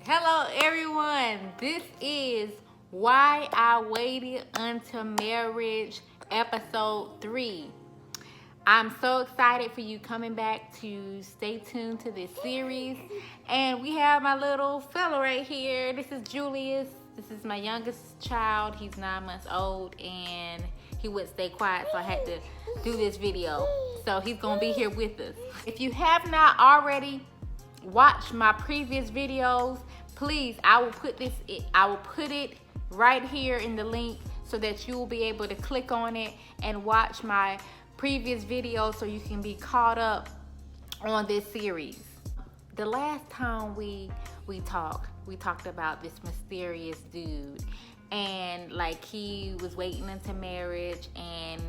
Hello everyone, this is Why I Waited Until Marriage, episode 3. I'm so excited for you coming back to stay tuned to this series. And we have my little fellow right here. This is Julius. This is my youngest child. He's 9 months old and he would stay quiet, so I had to do this video. So he's gonna be here with us. If you have not already watched my previous videos, please, I will put it right here in the link so that you will be able to click on it and watch my previous videos so you can be caught up on this series. The last time we talked about this mysterious dude, and like he was waiting until marriage, and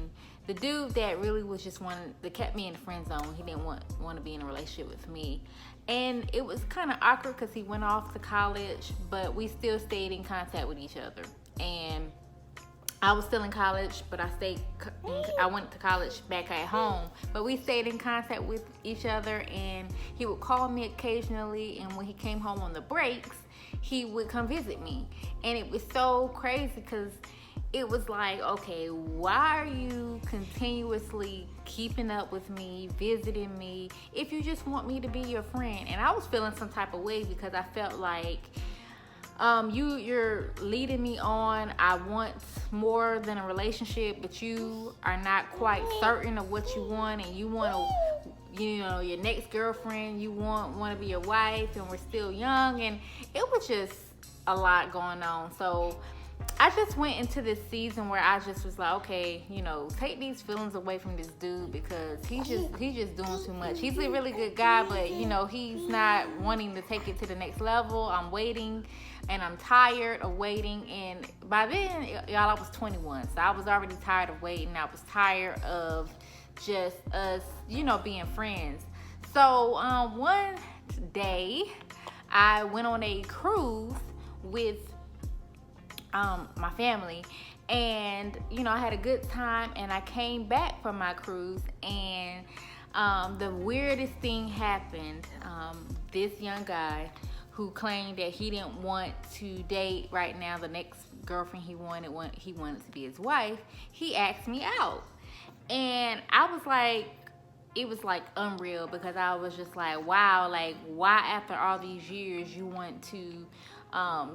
the dude that really was just that kept me in the friend zone. He didn't want to be in a relationship with me. And it was kind of awkward because he went off to college, but we still stayed in contact with each other. And I was still in college, but I went to college back at home. But we stayed in contact with each other, and he would call me occasionally. And when he came home on the breaks, he would come visit me. And it was so crazy because it was like, okay, why are you continuously keeping up with me, visiting me, if you just want me to be your friend? And I was feeling some type of way because I felt like you're leading me on. I want more than a relationship, but you are not quite certain of what you want, and you want to, your next girlfriend, you want to be your wife, and we're still young, and it was just a lot going on. So I just went into this season where I just was like, okay, take these feelings away from this dude because he's just doing too much. He's a really good guy, but he's not wanting to take it to the next level. I'm waiting, and I'm tired of waiting. And by then, y'all, I was 21, so I was already tired of waiting. I was tired of just us, being friends. So one day, I went on a cruise with my family, and I had a good time, and I came back from my cruise, and the weirdest thing happened. This young guy who claimed that he didn't want to date right now the next girlfriend he wanted to be his wife, he asked me out. And I was like, it was like unreal, because I was just like, wow, like why after all these years you want to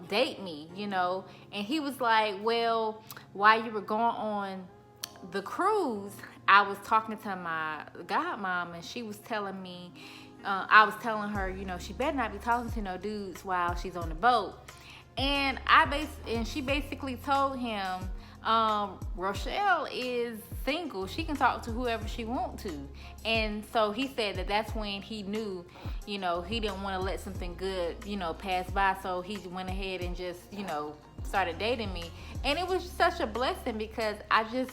date me, And he was like, well, while you were going on the cruise, I was talking to my godmom, and she was telling me, I was telling her, she better not be talking to no dudes while she's on the boat. And she basically told him, Rochelle is single. She can talk to whoever she wants to. And so he said that's when he knew, he didn't want to let something good, pass by. So he went ahead and just, started dating me. And it was such a blessing because I just,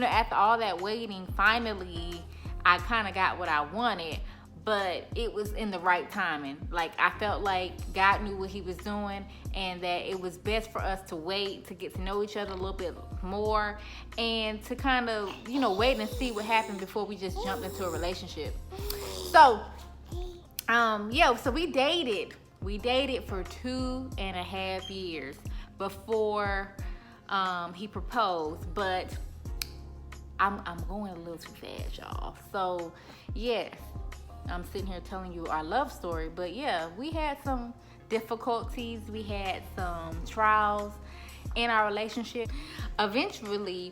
after all that waiting, finally, I kind of got what I wanted. But it was in the right timing. Like, I felt like God knew what he was doing, and that it was best for us to wait to get to know each other a little bit more, and to kind of, wait and see what happened before we just jumped into a relationship. So, so we dated. We dated for 2.5 years before he proposed, but I'm going a little too fast, y'all. So, yes. I'm sitting here telling you our love story, but yeah, we had some difficulties. We had some trials in our relationship. Eventually,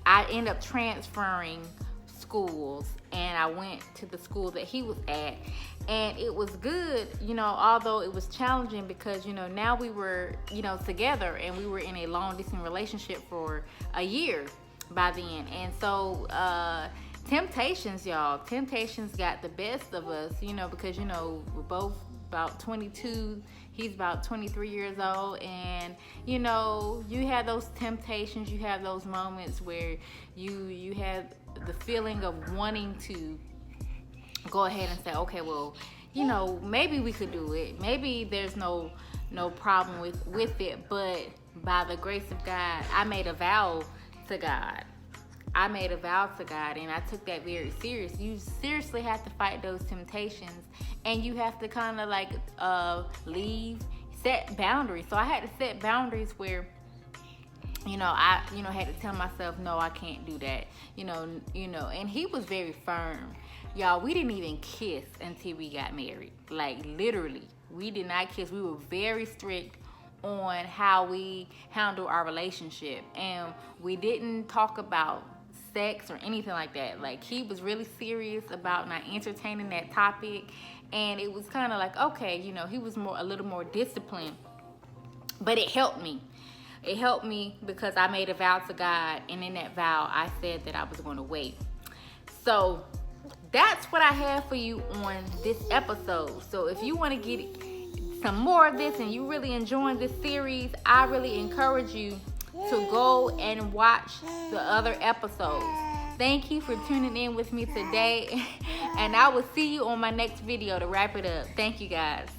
I ended up transferring schools, and I went to the school that he was at, and it was good, although it was challenging because, now we were, together, and we were in a long distance relationship for a year by then. And so, temptations got the best of us, because we're both about 22, he's about 23 years old, and you have those temptations, you have those moments where you have the feeling of wanting to go ahead and say, okay, well, maybe we could do it, maybe there's no problem with it. But by the grace of God, I made a vow to God. I made a vow to God, and I took that very serious. You seriously have to fight those temptations, and you have to kind of like set boundaries. So I had to set boundaries where, I had to tell myself, no, I can't do that. And he was very firm. Y'all, we didn't even kiss until we got married. Like, literally, we did not kiss. We were very strict on how we handle our relationship, and we didn't talk about sex or anything like that. Like, he was really serious about not entertaining that topic, and it was kind of like, okay, he was a little more disciplined, but it helped me. It helped me because I made a vow to God, and in that vow, I said that I was going to wait. So that's what I have for you on this episode. So if you want to get some more of this and you really enjoying this series, I really encourage you to go and watch the other episodes. Thank you for tuning in with me today, and I will see you on my next video to wrap it up. Thank you, guys.